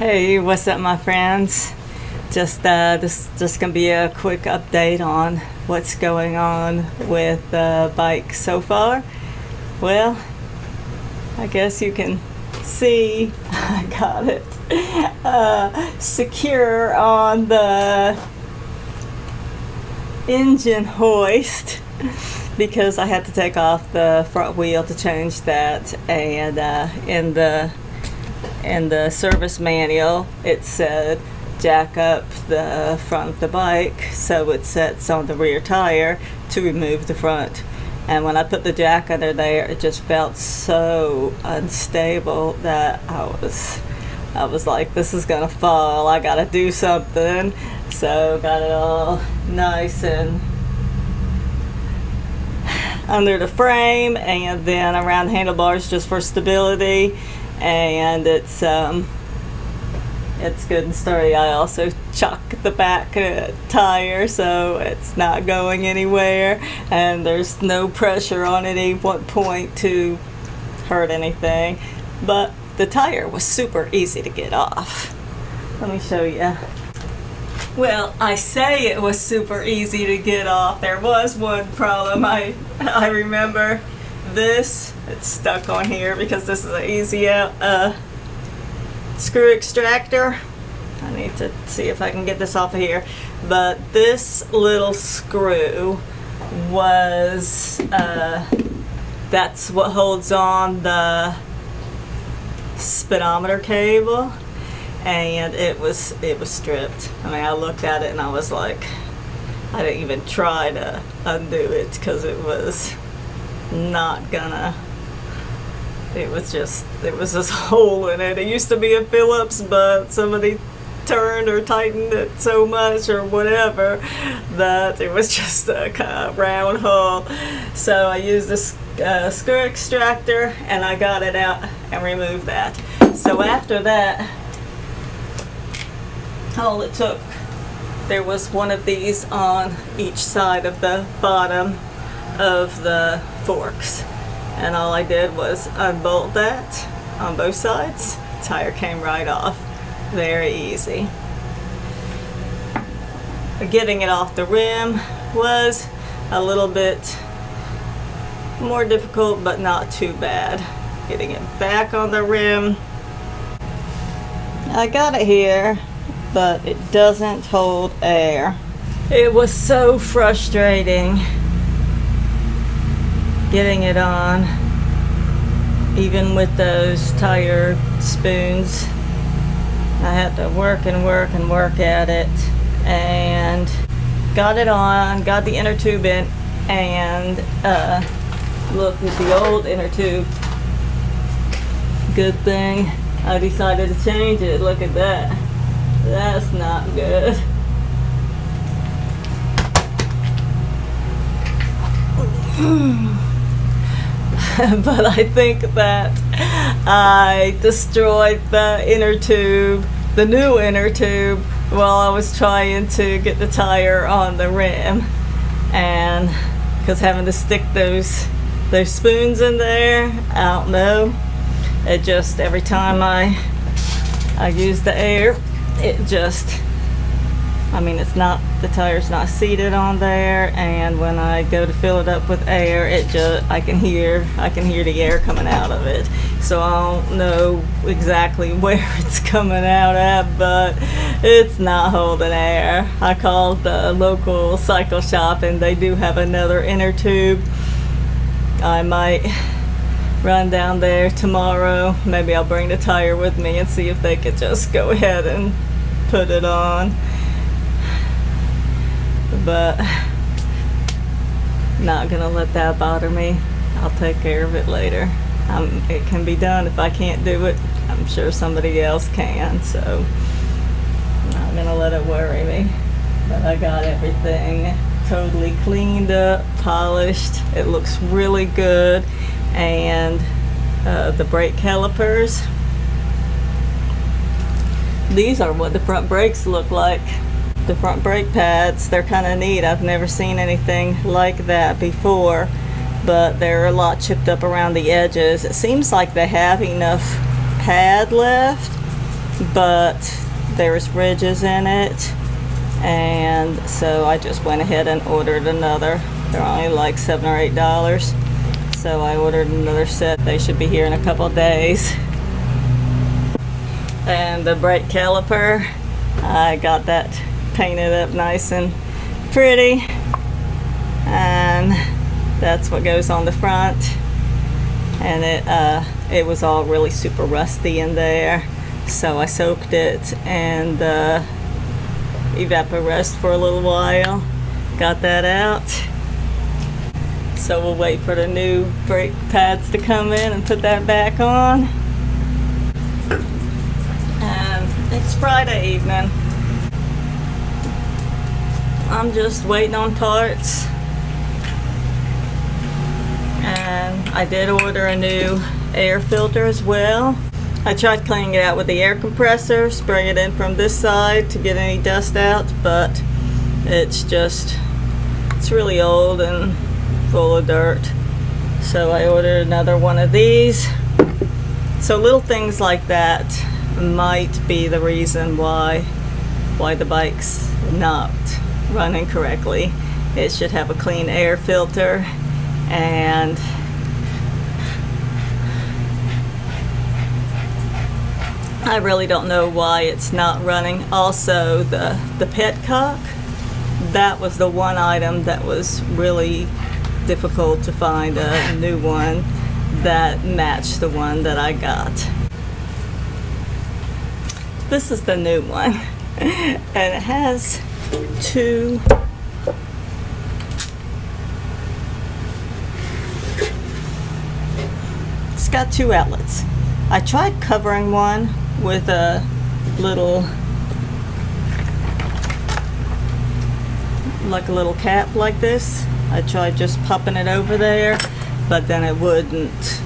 Hey, what's up, my friends? This just gonna be a quick update on what's going on with the bike so far. Well, I guess you can see I got it secure on the engine hoist because I had to take off the front wheel to change that, and in the service manual it said jack up the front of the bike so it sets on the rear tire to remove the front. And when I put the jack under there, it just felt so unstable that I was like, this is gonna fall, I gotta do something. So got it all nice and under the frame and then around the handlebars just for stability. And it's good and sturdy. I also chocked the back tire so it's not going anywhere, and there's no pressure on it at any one point to hurt anything. But the tire was super easy to get off. Let me show you. Well, I say it was super easy to get off. There was one problem. I remember this. It's stuck on here because this is an easy out screw extractor. I need to see if I can get this off of here. But this little screw was that's what holds on the speedometer cable, and it was stripped. I mean, I looked at it and I was like, I didn't even try to undo it because it was not gonna. There was this hole in it. It used to be a Phillips, but somebody turned or tightened it so much or whatever that it was just a kind of round hole. So I used this screw extractor and I got it out and removed that. So after that, all it took, there was one of these on each side of the bottom of the forks, and all I did was unbolt that on both sides. The tire came right off. Very easy. Getting it off the rim was a little bit more difficult, but not too bad. Getting it back on the rim, I got it here, but it doesn't hold air. It was so frustrating getting it on, even with those tire spoons. I had to work and work and work at it, and got it on, got the inner tube in, and look at the old inner tube. Good thing I decided to change it. Look at that. That's not good. But I think that I destroyed the inner tube, the new inner tube, while I was trying to get the tire on the rim. And because having to stick those spoons in there, I don't know, it just, every time I use the air, it just, I mean, it's not, the tire's not seated on there, and when I go to fill it up with air, it just, I can hear the air coming out of it. So I don't know exactly where it's coming out at, but it's not holding air. I called the local cycle shop and they do have another inner tube. I might run down there tomorrow. Maybe I'll bring the tire with me and see if they could just go ahead and put it on. But not gonna let that bother me. I'll take care of it later. It can be done. If I can't do it, I'm sure somebody else can, so I'm not gonna let it worry me. But I got everything totally cleaned up, polished. It looks really good. And the brake calipers, these are what the front brakes look like. The front brake pads, they're kind of neat. I've never seen anything like that before, but they're a lot chipped up around the edges. It seems like they have enough pad left but there's ridges in it, and so I just went ahead and ordered another. They're only like $7 or $8, so I ordered another set. They should be here in a couple days. And the brake caliper, I got that painted up nice and pretty, and that's what goes on the front. And it was all really super rusty in there, so I soaked it and evaporized for a little while. Got that out. So we'll wait for the new brake pads to come in and put that back on. And it's Friday evening. I'm just waiting on parts. And I did order a new air filter as well. I tried cleaning it out with the air compressor, spraying it in from this side to get any dust out, but it's really old and full of dirt. So I ordered another one of these. So little things like that might be the reason why the bike's not running correctly. It should have a clean air filter, and I really don't know why it's not running. Also, the petcock, that was the one item that was really difficult to find a new one that matched the one that I got. This is the new one, and it has two it's got two outlets. I tried covering one with a little cap like this. I tried just popping it over there, but then it wouldn't,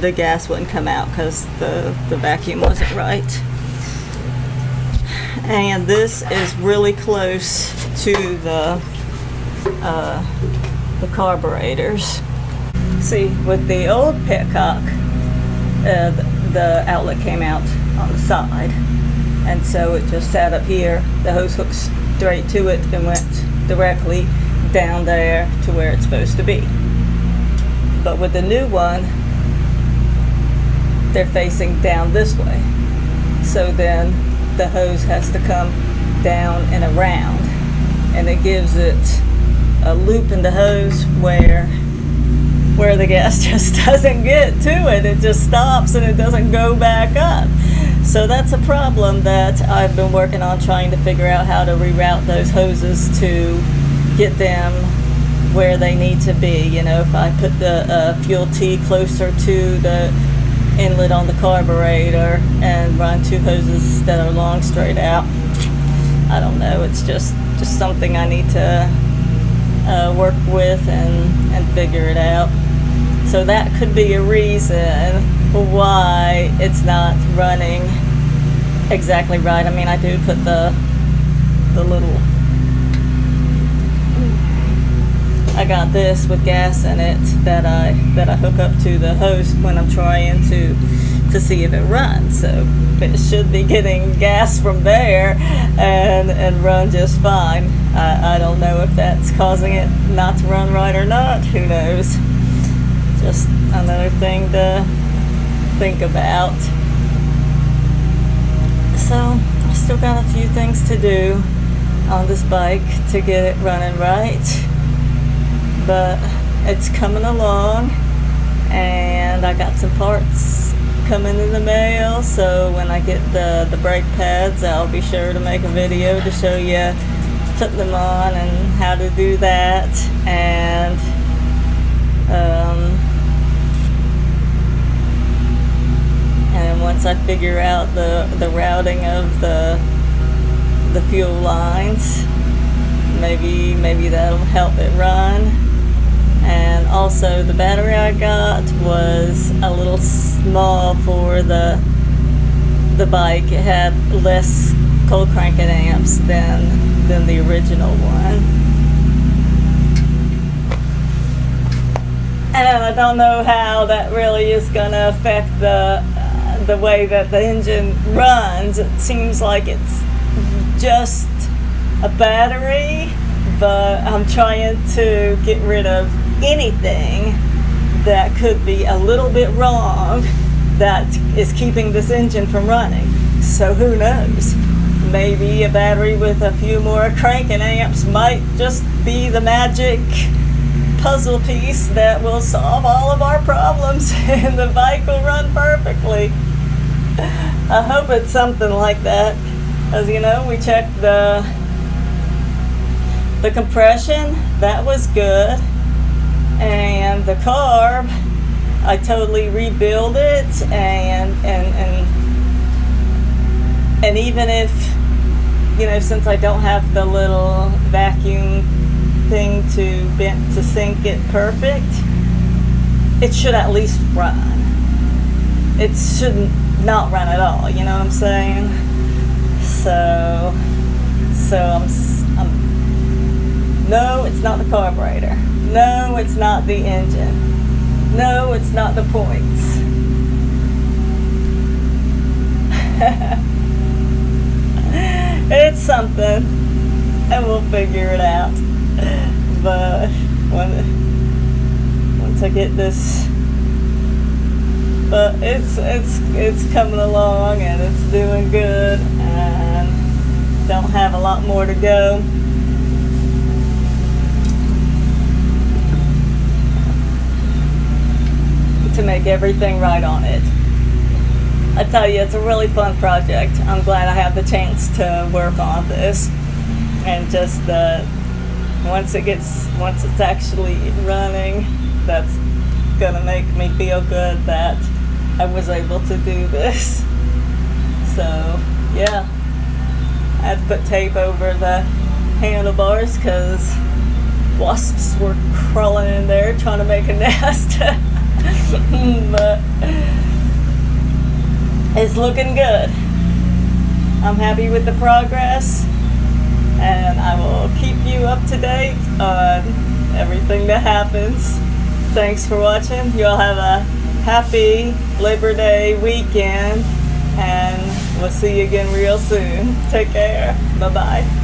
the gas wouldn't come out because the vacuum wasn't right. And this is really close to the carburetors. See, with the old petcock, the outlet came out on the side, and so it just sat up here. The hose hooked straight to it and went directly down there to where it's supposed to be. But with the new one, they're facing down this way, so then the hose has to come down and around, and it gives it a loop in the hose where the gas just doesn't get to it. It just stops and it doesn't go back up. So that's a problem that I've been working on, trying to figure out how to reroute those hoses to get them where they need to be. You know, if I put the fuel T closer to the inlet on the carburetor and run two hoses that are long straight out. I don't know, it's just something I need to work with and figure it out. So that could be a reason why it's not running exactly right. I mean, I do put the little, I got this with gas in it that I hook up to the hose when I'm trying to see if it runs. So it should be getting gas from there and run just fine. I don't know if that's causing it not to run right or not. Who knows? Just another thing to think about. So I still got a few things to do on this bike to get it running right, but it's coming along, and I got some parts coming in the mail, so when I get the brake pads, I'll be sure to make a video to show you putting them on and how to do that. And then once I figure out the routing of the fuel lines, maybe that'll help it run. And also the battery I got was a little small for the bike. It had less cold cranking amps than the original one. And I don't know how that really is gonna affect the the way that the engine runs, it seems like it's just a battery, but I'm trying to get rid of anything that could be a little bit wrong that is keeping this engine from running. So who knows? Maybe a battery with a few more cranking amps might just be the magic puzzle piece that will solve all of our problems and the bike will run perfectly. I hope it's something like that. As you know, we checked the compression, that was good. And the carb, I totally rebuilt it, and even if, you know, since I don't have the little vacuum thing to sync it perfect, it should at least run. It shouldn't not run at all, you know what I'm saying? So I'm no, it's not the carburetor. No, it's not the engine. No, it's not the points. It's something, and we'll figure it out. But once I get this, but it's coming along and it's doing good, and don't have a lot more to go. To make everything right on it. I tell you, it's a really fun project. I'm glad I have the chance to work on this, and just once it's actually running, that's gonna make me feel good that I was able to do this. So yeah, I had to put tape over the handlebars because wasps were crawling in there trying to make a nest. But it's looking good. I'm happy with the progress, and I will keep you up to date on everything that happens. Thanks for watching. You all have a happy Labor Day weekend, and we'll see you again real soon. Take care. Bye-bye.